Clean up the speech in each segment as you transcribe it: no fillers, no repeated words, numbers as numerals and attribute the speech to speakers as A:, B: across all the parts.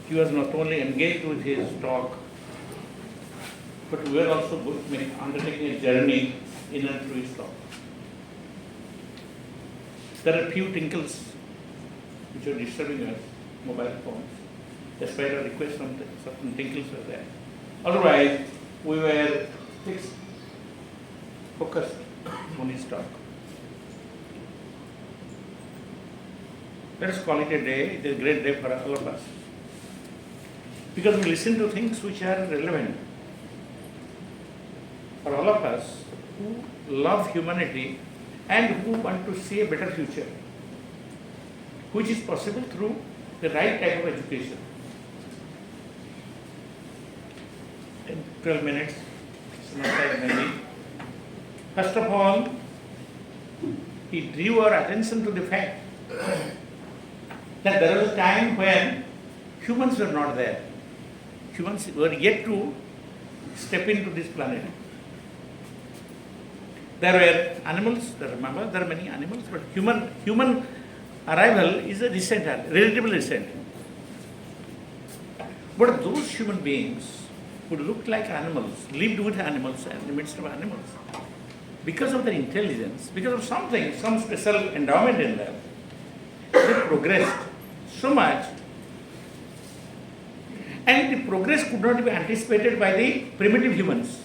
A: he was not only engaged with his talk, but we were also undertaking a journey in and through his talk. There are few tinkles which are disturbing us, mobile phones. Despite our request, certain tinkles were there. Otherwise, we were fixed, focused on his talk. Let us call it a day. It is a great day for all of us. Because we listen to things which are relevant for all of us who love humanity and who want to see a better future, which is possible through the right type of education. In 12 minutes, it's not that many. First of all, he drew our attention to the fact that there was a time when humans were not there. Humans were yet to step into this planet. There were animals, remember, there are many animals, but human arrival is a recent, relatively recent. But those human beings who looked like animals, lived with animals and in the midst of animals, because of their intelligence, because of something, some special endowment in them, they progressed so much, and the progress could not be anticipated by the primitive humans.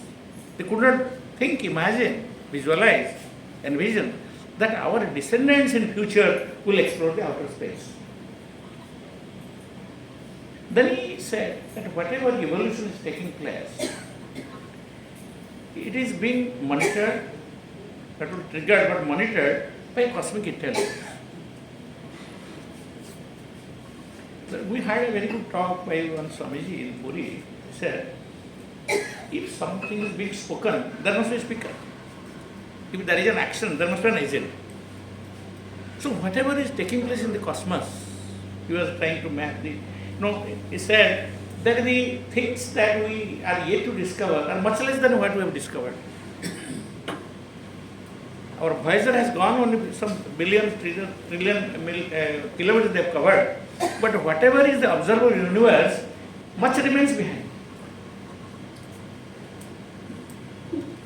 A: They could not think, imagine, visualize, envision that our descendants in future will explore the outer space. Then he said that whatever evolution is taking place, it is being monitored, not only triggered but monitored by cosmic intelligence. We had a very good talk by one Swamiji in Puri. He said, if something is being spoken, there must be a speaker. If there is an action, there must be an agent. So whatever is taking place in the cosmos, he was trying to map the, he said that the things that we are yet to discover are much less than what we have discovered. Our Voyager has gone only some billion, trillion kilometers they have covered, but whatever is the observable universe, much remains behind.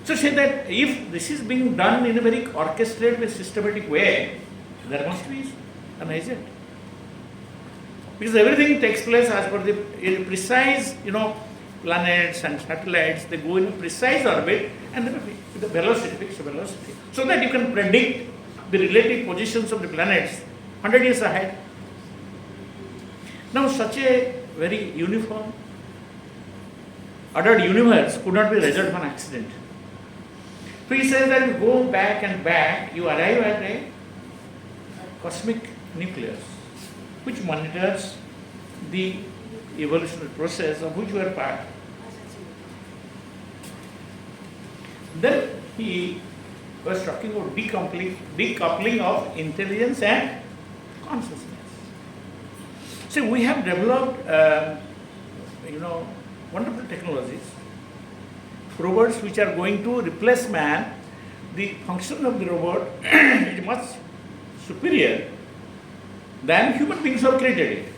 A: So say that if this is being done in a very orchestrated, systematic way, there must be an agent. Because everything takes place as per the precise, planets and satellites, they go in a precise orbit and with the velocity, fixed velocity, so that you can predict the relative positions of the planets 100 years ahead. Now, such a very uniform, ordered universe could not be the result of an accident. So he says that you go back and back, you arrive at a cosmic nucleus, which monitors the evolutionary process of which we are part. Then he was talking about decoupling of intelligence and consciousness. So we have developed, wonderful technologies, robots which are going to replace man. The function of the robot is much superior than human beings have created it.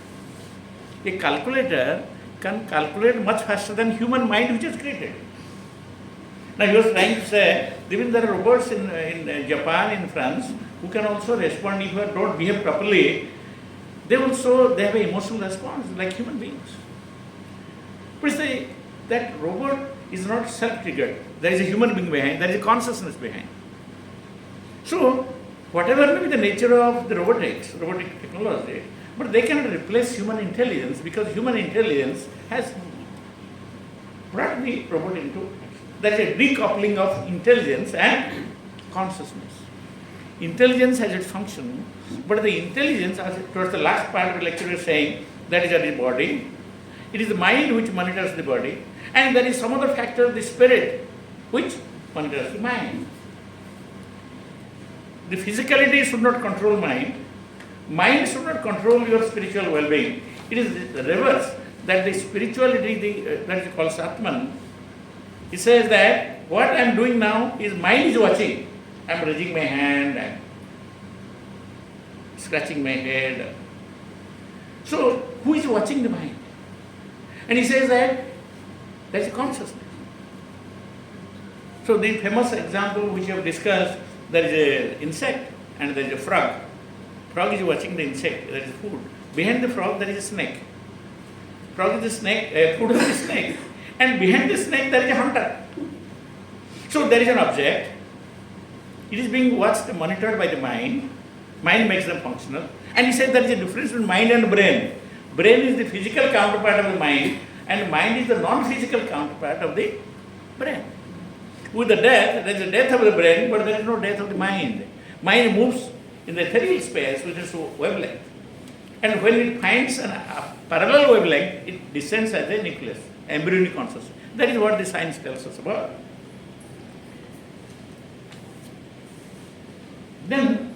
A: A calculator can calculate much faster than human mind which is created. Now he was trying to say, even there are robots in Japan, in France, who can also respond if you don't behave properly. They have an emotional response like human beings. But say that robot is not self-triggered. There is a human being behind, there is a consciousness behind. So, whatever may be the nature of the robotic technology, but they cannot replace human intelligence because human intelligence has brought the robot into action. There is a decoupling of intelligence and consciousness. Intelligence has its function, but the intelligence, as towards the last part of the lecture, is saying that is the body. It is the mind which monitors the body, and there is some other factor, the spirit, which monitors the mind. The physicality should not control mind. Mind should not control your spiritual well-being. It is the reverse, that the spirituality, that is called Satman. He says that what I am doing now is mind is watching. I am raising my hand, I am scratching my head. So, who is watching the mind? And he says that there is a consciousness. So the famous example which you have discussed, there is an insect and there is a frog. Frog is watching the insect, there is food. Behind the frog there is a snake. Frog is a snake, food of the snake. And behind the snake there is a hunter. So there is an object. It is being watched, monitored by the mind. Mind makes them functional. And he said there is a difference between mind and brain. Brain is the physical counterpart of the mind, and mind is the non-physical counterpart of the brain. With the death, there is a death of the brain, but there is no death of the mind. Mind moves in the ethereal space, which is wavelength. And when it finds a parallel wavelength, it descends as a nucleus, embryonic consciousness. That is what the science tells us about. Then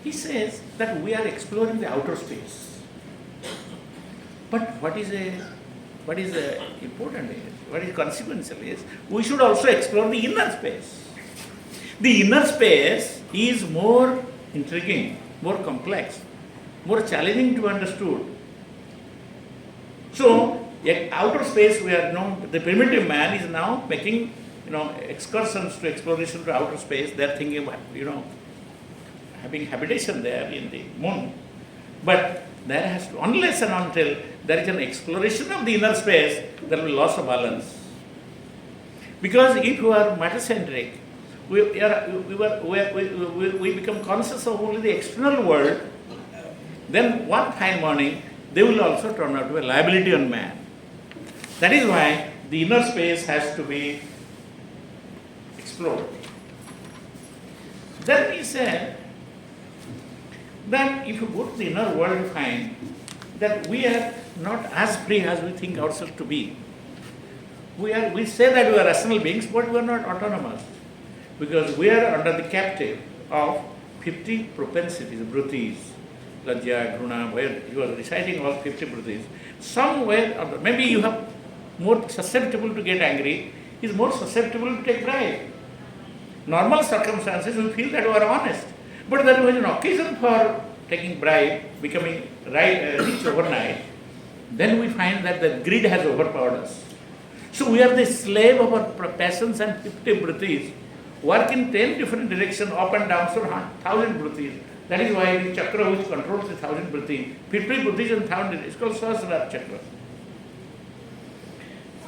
A: he says that we are exploring the outer space. But what is important is, what is consequential is, we should also explore the inner space. The inner space is more intriguing, more complex, more challenging to understood. So, outer space, we are the primitive man is now making excursions to exploration to outer space. They are thinking about having habitation there in the moon. But there has to, unless and until there is an exploration of the inner space, there will be loss of balance. Because if you are matter-centric, we become conscious of only the external world, then one fine morning, they will also turn out to be a liability on man. That is why the inner space has to be explored. Then he said that if you go to the inner world, you find that we are not as free as we think ourselves to be. We say that we are rational beings, but we are not autonomous. Because we are under the captive of 50 propensities, vrittis, lajja, gruna, where you are reciting all 50 vrittis. Somewhere, or maybe you have more susceptible to get angry, is more susceptible to take bribe. Normal circumstances, we feel that we are honest. But there was an occasion for taking bribe, becoming rich overnight, then we find that the greed has overpowered us. So we are the slave of our passions and 50 vrittis, work in 10 different directions, up and down, so 1,000 vrittis. That is why the chakra which controls the 1,000 vrittis, 50 vrittis and 1,000, it's called Sahasrara chakra.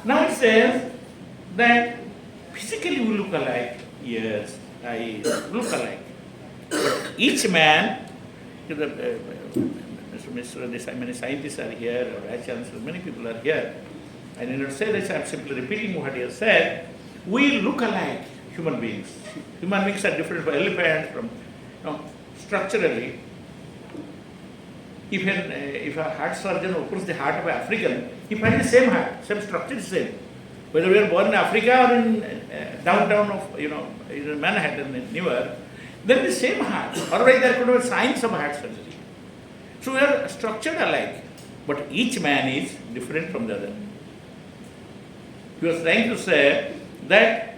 A: Now it says that physically we look alike. Yes, I look alike. But each man, many scientists are here, or Vice Chancellor, many people are here. I need not say this, I am simply repeating what he has said. We look alike, human beings. Human beings are different from elephants, from structurally. If a heart surgeon opens the heart of an African, he finds the same heart, same structure is same. Whether we are born in Africa or in downtown of in Manhattan, in New York, then the same heart. Otherwise there could be signs of heart surgery. So we are structured alike, but each man is different from the other. He was trying to say that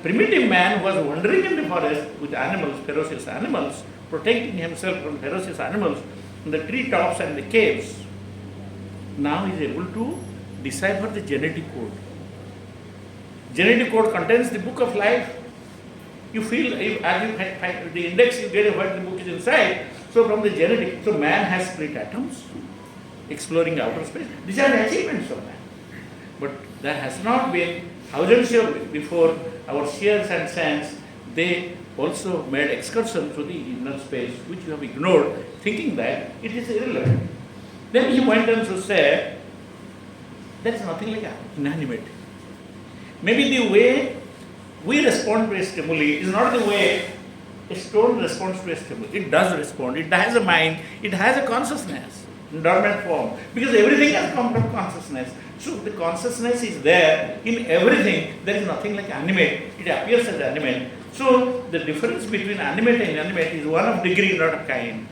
A: primitive man who was wandering in the forest with animals, ferocious animals, protecting himself from ferocious animals in the treetops and the caves, now is able to decipher the genetic code. Genetic code contains the book of life. You feel, as you find the index, you get what the book is inside. So from the genetic, so man has split atoms, exploring outer space. These are the achievements of man. But there has not been, thousands of years before our seers and saints, they also made excursion to the inner space, which you have ignored, thinking that it is irrelevant. Then he went on to say, there is nothing like inanimate. Maybe the way we respond to a stimuli is not the way a stone responds to a stimuli. It does respond. It has a mind. It has a consciousness in dormant form. Because everything has come from consciousness. So the consciousness is there in everything. There is nothing like animate. It appears as animate. So the difference between animate and inanimate is one of degree, not of kind.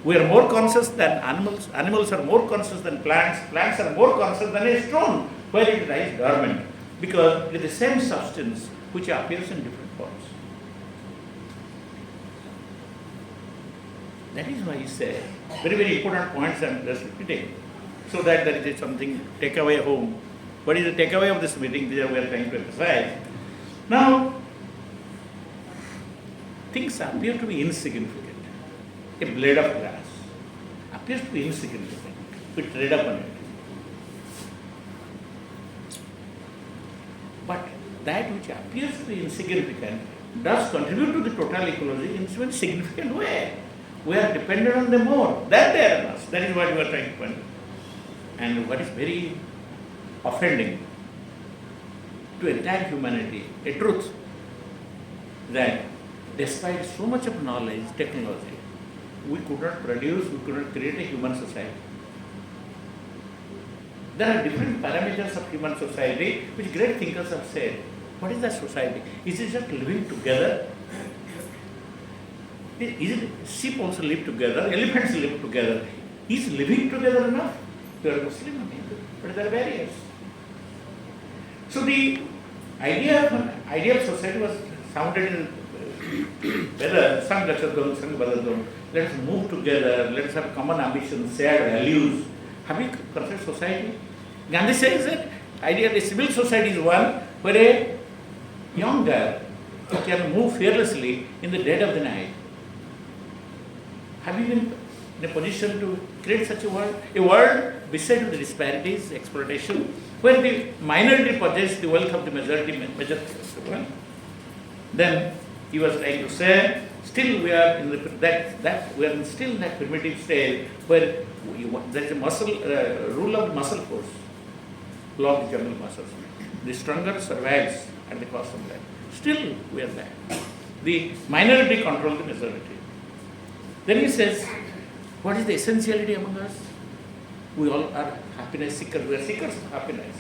A: We are more conscious than animals. Animals are more conscious than plants. Plants are more conscious than a stone where it lies dormant. Because it is the same substance which appears in different forms. That is why he said, very, very important points I am just repeating. so that there is something takeaway home. What is the takeaway of this meeting? This we are trying to emphasize. Now, things appear to be insignificant. A blade of grass appears to be insignificant. We trade upon it. But that which appears to be insignificant does contribute to the total ecology in a very significant way. We are dependent on them more than they are on us. That is what we are trying to point out. And what is very offending to entire humanity, a truth that despite so much of knowledge, technology, we could not produce, we could not create a human society. There are different parameters of human society which great thinkers have said. What is that society? Is it just living together? Is it sheep also live together? Elephants live together. Is living together enough? You are Muslim or Hindu, but there are barriers. So the idea of an ideal society was sounded in whether Sanghachadon, Sanghbadadon, let's move together, let's have common ambitions, shared values. Have you considered society? Gandhi says that ideally civil society is one where a young girl can move fearlessly in the dead of the night. Have you been in a position to create such a world? A world beside the disparities, exploitation, where the minority possess the wealth of the majority, then he was trying to say, still we are in we are still in that primitive stage where there is a muscle rule of muscle force, law of the jungle muscles. The stronger survives at the cost of life. Still we are there. The minority control the majority. Then he says, what is the essentiality among us? We all are happiness seekers. We are seekers of happiness.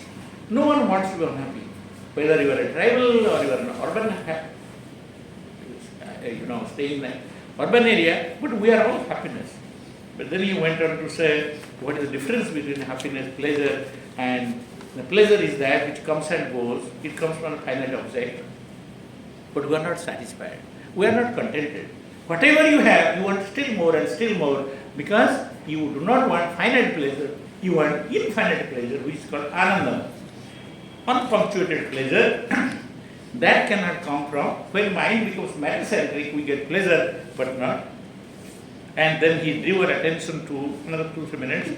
A: No one wants to be unhappy. Whether you are a tribal or you are an urban, stay in an urban area, but we are all happiness. But then he went on to say, what is the difference between happiness, pleasure, and the pleasure is that which comes and goes. It comes from a finite object, but we are not satisfied. We are not contented. Whatever you have, you want still more, because you do not want finite pleasure, you want infinite pleasure, which is called Ananda. Unpunctuated pleasure that cannot come from when mind becomes matter-centric, we get pleasure, but not. And then he drew our attention to another 2-3 minutes.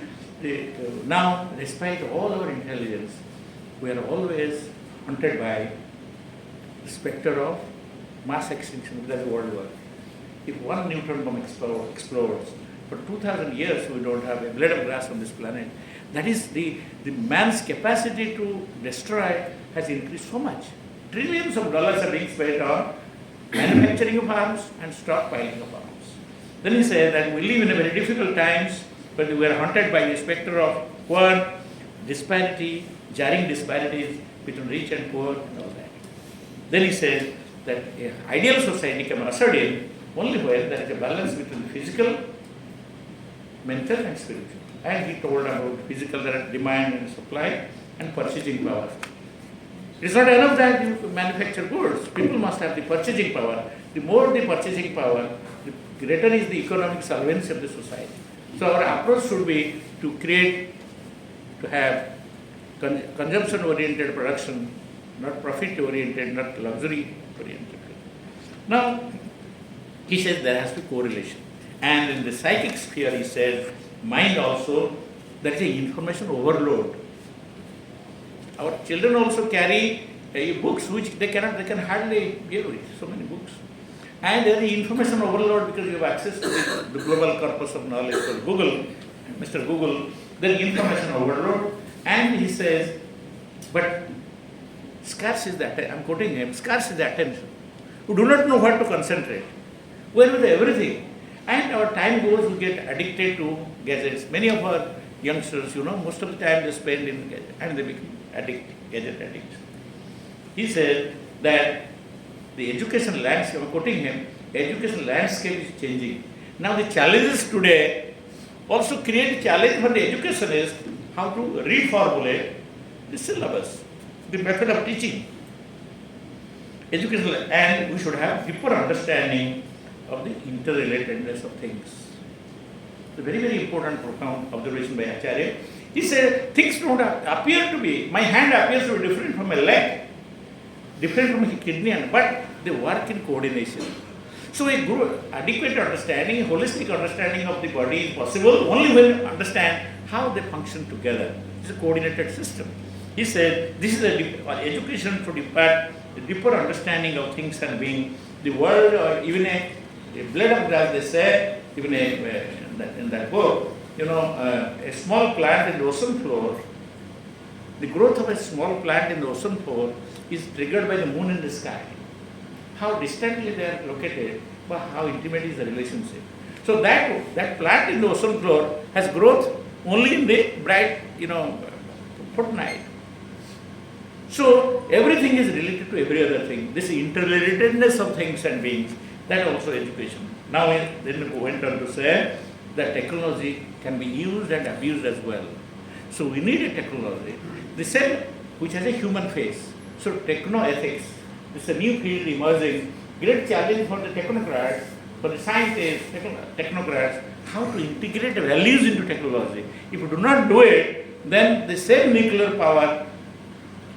A: Now, despite all our intelligence, we are always haunted by the specter of mass extinction. That's the world war. If one neutron bomb explodes, for 2,000 years we don't have a blade of grass on this planet. That is the man's capacity to destroy has increased so much. Trillions of dollars are being spent on manufacturing of arms and stockpiling of arms. Then he said that we live in a very difficult times, but we are haunted by the specter of war, disparity, jarring disparities between rich and poor and all that. Then he says that an ideal society can be ushered in only where there is a balance between physical, mental and spiritual. And he told about physical, there are demand and supply and purchasing power. It's not enough that you manufacture goods. People must have the purchasing power. The more the purchasing power, the greater is the economic solvency of the society. So our approach should be to have consumption-oriented production, not profit-oriented, not luxury-oriented. Now, he says there has to be correlation. And in the psychic sphere, he says, mind also, there is an information overload. Our children also carry books which they can hardly read, so many books. And there is information overload because you have access to the global corpus of knowledge called Google, Mr. Google, there is information overload. And he says, but scarce is the attention, I'm quoting him, scarce is the attention. We do not know what to concentrate. We are with everything. And our time goes, we get addicted to gadgets. Many of our youngsters, most of the time they spend in gadgets and they become gadget addicts. He said that the education landscape, I'm quoting him, education landscape is changing. Now the challenges today also create challenge for the educationists how to reformulate the syllabus, the method of teaching. Educational, and we should have deeper understanding of the interrelatedness of things. It's a very, very important, profound observation by Acharya. He said, things don't appear to be, my hand appears to be different from my leg, different from my kidney, but they work in coordination. So a good, adequate understanding, holistic understanding of the body is possible only when you understand how they function together. It's a coordinated system. He said, this is education to depart a deeper understanding of things and being. The world, or even a blade of grass, they say, even in that book, a small plant in the ocean floor, the growth of a small plant in the ocean floor is triggered by the moon in the sky. How distantly they are located, but how intimate is the relationship. So that plant in the ocean floor has growth only in the bright, fortnight. So everything is related to every other thing. This interrelatedness of things and beings, that also education. Now then we went on to say that technology can be used and abused as well. So we need a technology, the same which has a human face. So techno-ethics, this is a new field emerging, great challenge for the technocrats, for the scientists, technocrats, how to integrate values into technology. If you do not do it, then the same nuclear power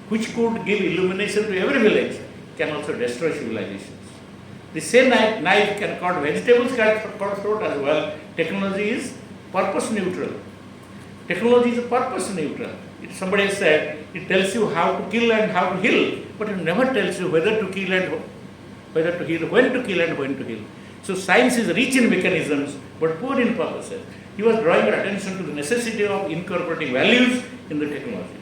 A: which could give illumination to every village can also destroy civilizations. The same knife can cut vegetables, cut fruit as well. Technology is purpose neutral. Technology is purpose neutral. Somebody said it tells you how to kill and how to heal, but it never tells you whether to kill and whether to heal, when to kill and when to heal. So science is rich in mechanisms but poor in purposes. He was drawing your attention to the necessity of incorporating values in the technology.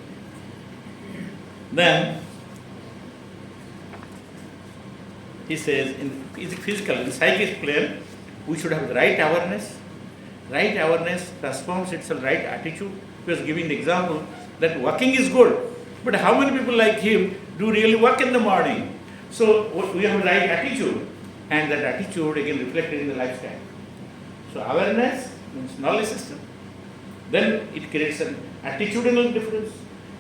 A: Then he says in physical, in psychic plane, we should have the right awareness. Right awareness transforms itself, right attitude. He was giving the example that walking is good, but how many people like him do really walk in the morning? So we have the right attitude, and that attitude again reflected in the lifestyle. So awareness means knowledge system. Then it creates an attitudinal difference.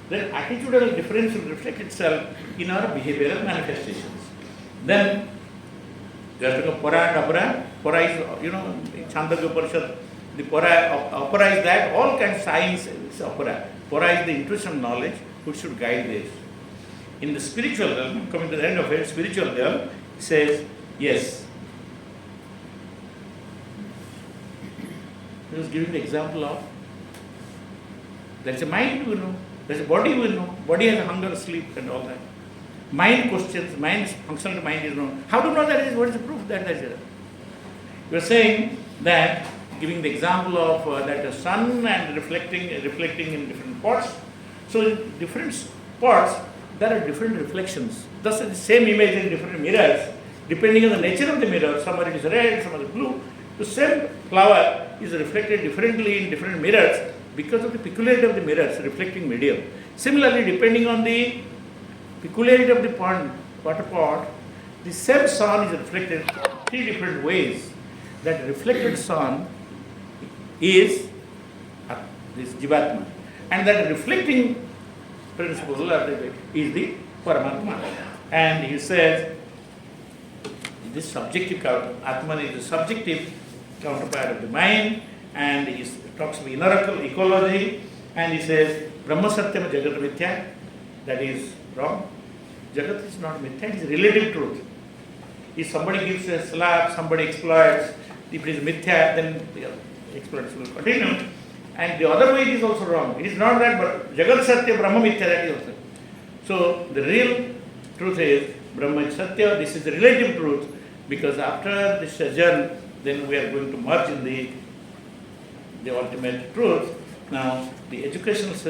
A: Then attitudinal difference will reflect itself in our behavioral manifestations. Then there are para and apara. Para is, Chandogya Upanishad, the para, apara is that, all kinds of science is apara. Para is the intuition knowledge which should guide this. In the spiritual realm, coming to the end of it, spiritual realm says, yes. He was giving the example of, there's a mind we know, there's a body we know, body has a hunger, sleep and all that. Mind questions, mind's functional mind is known. How to know that is, what is the proof that that is there? We are saying that, giving the example of that the sun and reflecting in different pots. So in different spots, there are different reflections. Thus the same image in different mirrors, depending on the nature of the mirror, some it is red, some it is blue. The same flower is reflected differently in different mirrors because of the peculiarity of the mirrors, reflecting medium. Similarly, depending on the peculiarity of the water pot, the same sun is reflected three different ways. That reflected sun is this Jivatma, and that reflecting principle is the Paramatma. And he says this subjective Atman is the subjective counterpart of the mind, and he talks about inner ecology, and he says Brahma Satyam Jagat Mithya, that is wrong. Jagat is not Mithya, it is relative truth. If somebody gives a slap, somebody exploits, if it is Mithya, then the exploits will continue. And the other way it is also wrong. It is not that Jagat Satya, Brahma Mithya, that is also. So the real truth is Brahma is Satya, this is the relative truth, because after this sojourn, then we are going to merge in the ultimate truth. Now, the educational system